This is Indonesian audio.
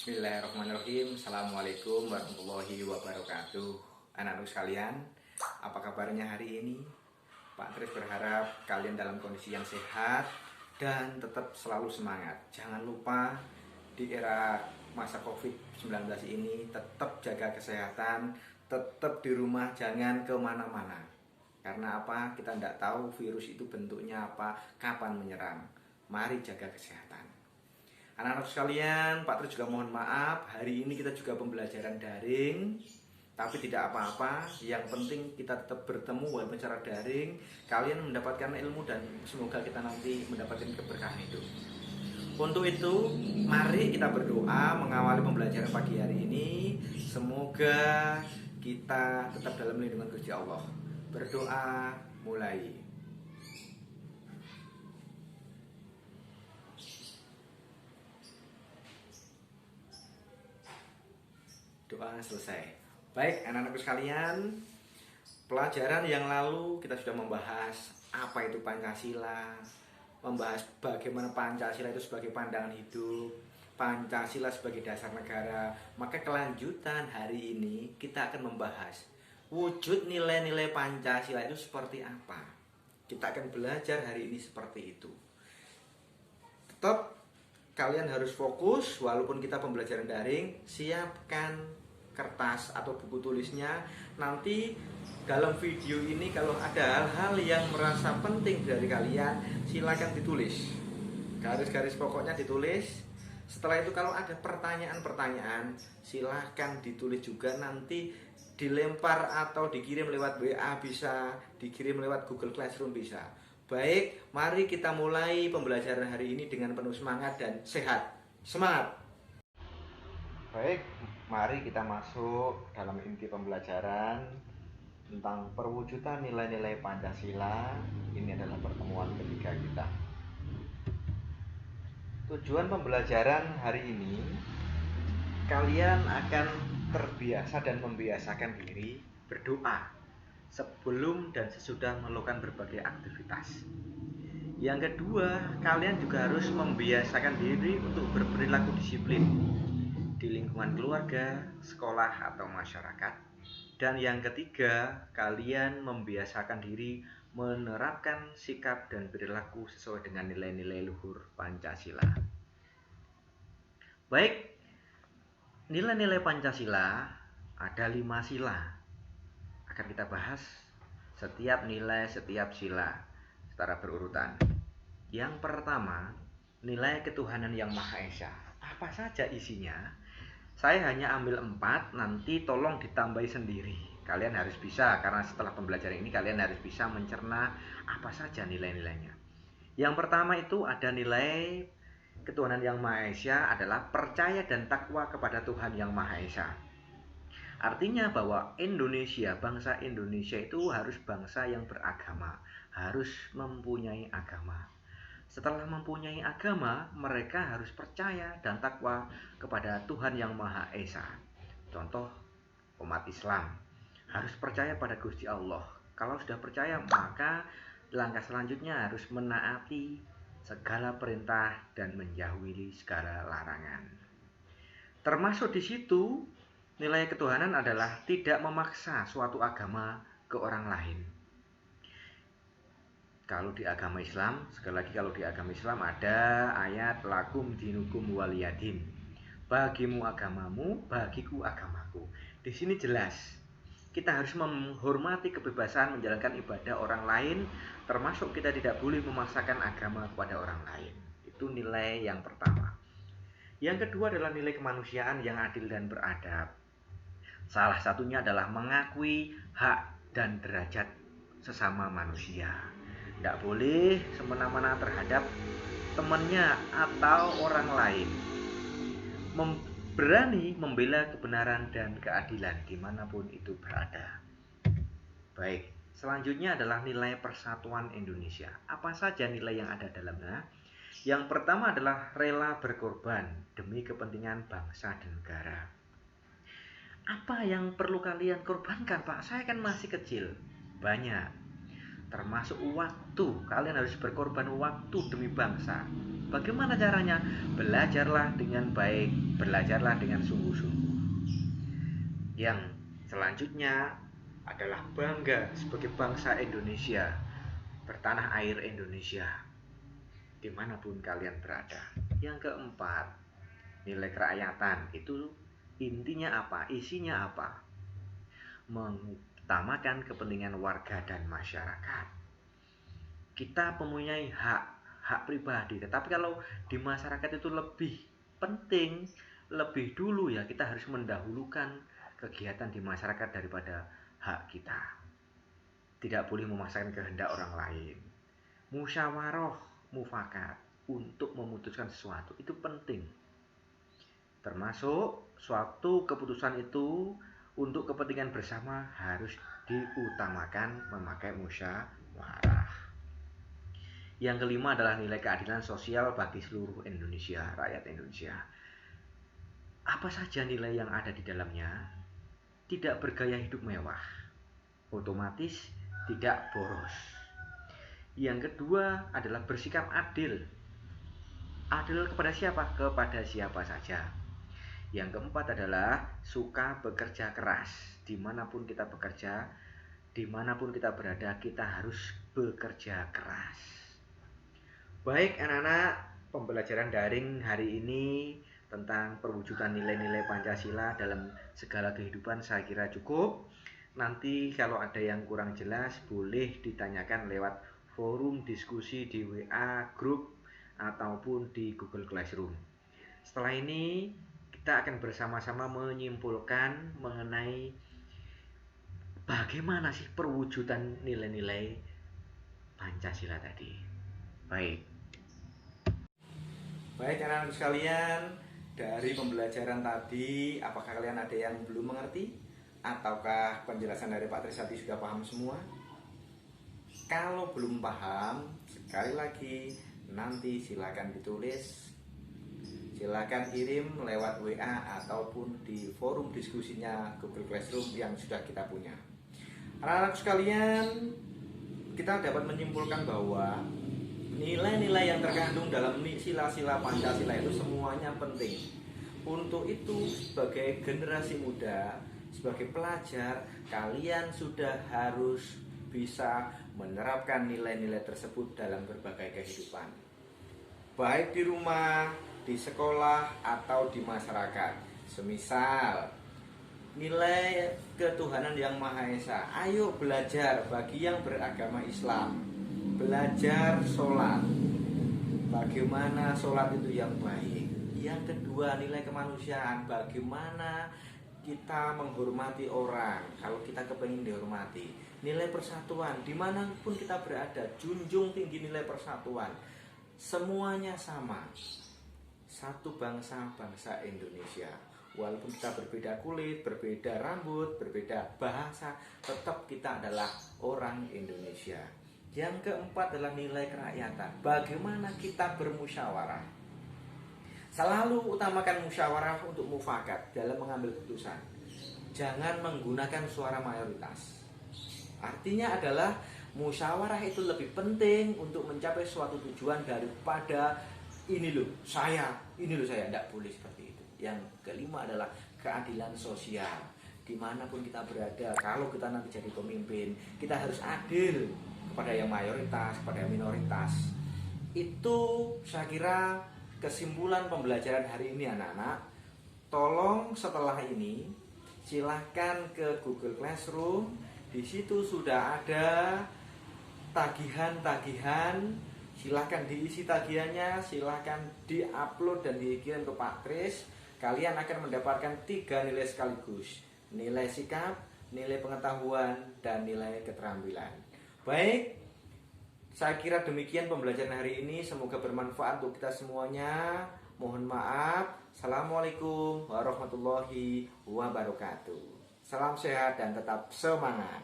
Bismillahirrahmanirrahim. Assalamualaikum warahmatullahi wabarakatuh. Anak-anak sekalian, apa kabarnya hari ini? Pak Tris berharap kalian dalam kondisi yang sehat dan tetap selalu semangat. Jangan lupa di era masa COVID-19 ini tetap jaga kesehatan, tetap di rumah, jangan kemana-mana. Karena apa? Kita tidak tahu virus itu bentuknya apa, kapan menyerang. Mari jaga kesehatan. Anak-anak sekalian, Pak Tri juga mohon maaf, hari ini kita juga pembelajaran daring, tapi tidak apa-apa, yang penting kita tetap bertemu walaupun secara daring, kalian mendapatkan ilmu dan semoga kita nanti mendapatkan keberkahan itu. Untuk itu, mari kita berdoa mengawali pembelajaran pagi hari ini, semoga kita tetap dalam lindungan Gusti Allah. Berdoa mulai. Doa selesai. Baik, anak-anakku sekalian, pelajaran yang lalu kita sudah membahas apa itu Pancasila, membahas bagaimana Pancasila itu sebagai pandangan hidup, Pancasila sebagai dasar negara. Maka kelanjutan hari ini kita akan membahas wujud nilai-nilai Pancasila itu seperti apa. Kita akan belajar hari ini seperti itu. Tetap kalian harus fokus walaupun kita pembelajaran daring, siapkan kertas atau buku tulisnya. Nanti dalam video ini kalau ada hal-hal yang merasa penting dari kalian, silakan ditulis. Garis-garis pokoknya ditulis. Setelah itu kalau ada pertanyaan-pertanyaan, silahkan ditulis juga, nanti dilempar atau dikirim lewat WA bisa, dikirim lewat Google Classroom bisa. Baik, mari kita mulai pembelajaran hari ini dengan penuh semangat dan sehat. Semangat! Baik, mari kita masuk dalam inti pembelajaran tentang perwujudan nilai-nilai Pancasila. Ini adalah pertemuan ketiga kita. Tujuan pembelajaran hari ini, kalian akan terbiasa dan membiasakan diri berdoa sebelum dan sesudah melakukan berbagai aktivitas. Yang kedua, kalian juga harus membiasakan diri untuk berperilaku disiplin di lingkungan keluarga, sekolah, atau masyarakat. Dan yang ketiga, kalian membiasakan diri menerapkan sikap dan perilaku sesuai dengan nilai-nilai luhur Pancasila. Baik, nilai-nilai Pancasila ada 5 sila. Akan kita bahas setiap nilai, setiap sila secara berurutan. Yang pertama, nilai ketuhanan yang Maha Esa. Apa saja isinya? Saya hanya ambil 4, nanti tolong ditambahi sendiri. Kalian harus bisa, karena setelah pembelajaran ini kalian harus bisa mencerna apa saja nilai-nilainya. Yang pertama itu ada nilai ketuhanan yang Maha Esa adalah percaya dan takwa kepada Tuhan yang Maha Esa. Artinya bahwa Indonesia, bangsa Indonesia itu harus bangsa yang beragama, harus mempunyai agama. Setelah mempunyai agama, mereka harus percaya dan takwa kepada Tuhan yang Maha Esa. Contoh, umat Islam harus percaya pada Gusti Allah. Kalau sudah percaya, maka langkah selanjutnya harus menaati segala perintah dan menjauhi segala larangan. Termasuk di situ, nilai ketuhanan adalah tidak memaksa suatu agama ke orang lain. Kalau di agama Islam, sekali lagi kalau di agama Islam ada ayat lakum dinukum waliyadin. Bagimu agamamu, bagiku agamaku. Di sini jelas kita harus menghormati kebebasan menjalankan ibadah orang lain, termasuk kita tidak boleh memaksakan agama kepada orang lain. Itu nilai yang pertama. Yang kedua adalah nilai kemanusiaan yang adil dan beradab. Salah satunya adalah mengakui hak dan derajat sesama manusia. Tidak boleh semena-mena terhadap temannya atau orang lain. Berani membela kebenaran dan keadilan dimanapun itu berada. Baik, selanjutnya adalah nilai persatuan Indonesia. Apa saja nilai yang ada dalamnya? Yang pertama adalah rela berkorban demi kepentingan bangsa dan negara. Apa yang perlu kalian korbankan, Pak? Saya kan masih kecil. Banyak. termasuk waktu. Kalian harus berkorban waktu demi bangsa. Bagaimana caranya? Belajarlah dengan baik, belajarlah dengan sungguh-sungguh. Yang selanjutnya adalah bangga sebagai bangsa Indonesia, bertanah air Indonesia, dimanapun kalian berada. Yang keempat, nilai kerakyatan. Itu intinya apa? Isinya apa? Mengutamakan kepentingan warga dan masyarakat. Kita mempunyai hak pribadi, tetapi kalau di masyarakat itu lebih penting, lebih dulu ya, kita harus mendahulukan kegiatan di masyarakat daripada hak kita. Tidak boleh memaksakan kehendak orang lain. Musyawarah mufakat untuk memutuskan sesuatu itu penting. Termasuk suatu keputusan itu untuk kepentingan bersama harus diutamakan memakai musyawarah. Yang kelima adalah nilai keadilan sosial bagi seluruh Indonesia, rakyat Indonesia. Apa saja nilai yang ada di dalamnya? Tidak bergaya hidup mewah, otomatis tidak boros. Yang kedua adalah bersikap adil. Adil kepada siapa? Kepada siapa saja. Yang keempat adalah suka bekerja keras. Dimanapun kita bekerja, dimanapun kita berada, kita harus bekerja keras. Baik anak-anak, pembelajaran daring hari ini tentang perwujudan nilai-nilai Pancasila dalam segala kehidupan saya kira cukup. Nanti kalau ada yang kurang jelas boleh ditanyakan lewat forum diskusi di WA grup ataupun di Google Classroom. Setelah ini kita akan bersama-sama menyimpulkan mengenai bagaimana sih perwujudan nilai-nilai Pancasila tadi. Baik anak-anak sekalian, dari pembelajaran tadi apakah kalian ada yang belum mengerti? Ataukah penjelasan dari Pak Trisati sudah paham semua? Kalau belum paham, sekali lagi nanti silakan ditulis, silakan kirim lewat WA ataupun di forum diskusinya Google Classroom yang sudah kita punya. Anak-anak sekalian, kita dapat menyimpulkan bahwa nilai-nilai yang terkandung dalam sila-sila Pancasila itu semuanya penting. Untuk itu, sebagai generasi muda, sebagai pelajar, kalian sudah harus bisa menerapkan nilai-nilai tersebut dalam berbagai kehidupan, baik di rumah, di sekolah, atau di masyarakat. Semisal nilai ketuhanan yang Maha Esa. Ayo belajar bagi yang beragama Islam, belajar sholat, bagaimana sholat itu yang baik. Yang kedua, nilai kemanusiaan, bagaimana kita menghormati orang kalau kita kepingin dihormati. Nilai persatuan, dimanapun kita berada, junjung tinggi nilai persatuan. Semuanya sama, satu bangsa, bangsa Indonesia. Walaupun kita berbeda kulit, berbeda rambut, berbeda bahasa, tetap kita adalah orang Indonesia. Yang keempat adalah nilai kerakyatan. Bagaimana kita bermusyawarah. Selalu utamakan musyawarah untuk mufakat dalam mengambil keputusan. Jangan menggunakan suara mayoritas. Artinya adalah musyawarah itu lebih penting untuk mencapai suatu tujuan daripada ini loh saya, tidak boleh seperti itu. Yang kelima adalah keadilan sosial. Dimanapun kita berada, kalau kita nanti jadi pemimpin, kita harus adil kepada yang mayoritas, kepada yang minoritas. Itu saya kira kesimpulan pembelajaran hari ini anak-anak. Tolong setelah ini silahkan ke Google Classroom. Di situ sudah ada tagihan-tagihan. Silahkan diisi tagihannya, silahkan diupload dan dikirim ke Pak Kris. Kalian akan mendapatkan 3 nilai sekaligus. Nilai sikap, nilai pengetahuan, dan nilai keterampilan. Baik, saya kira demikian pembelajaran hari ini. Semoga bermanfaat untuk kita semuanya. Mohon maaf. Assalamualaikum warahmatullahi wabarakatuh. Salam sehat dan tetap semangat.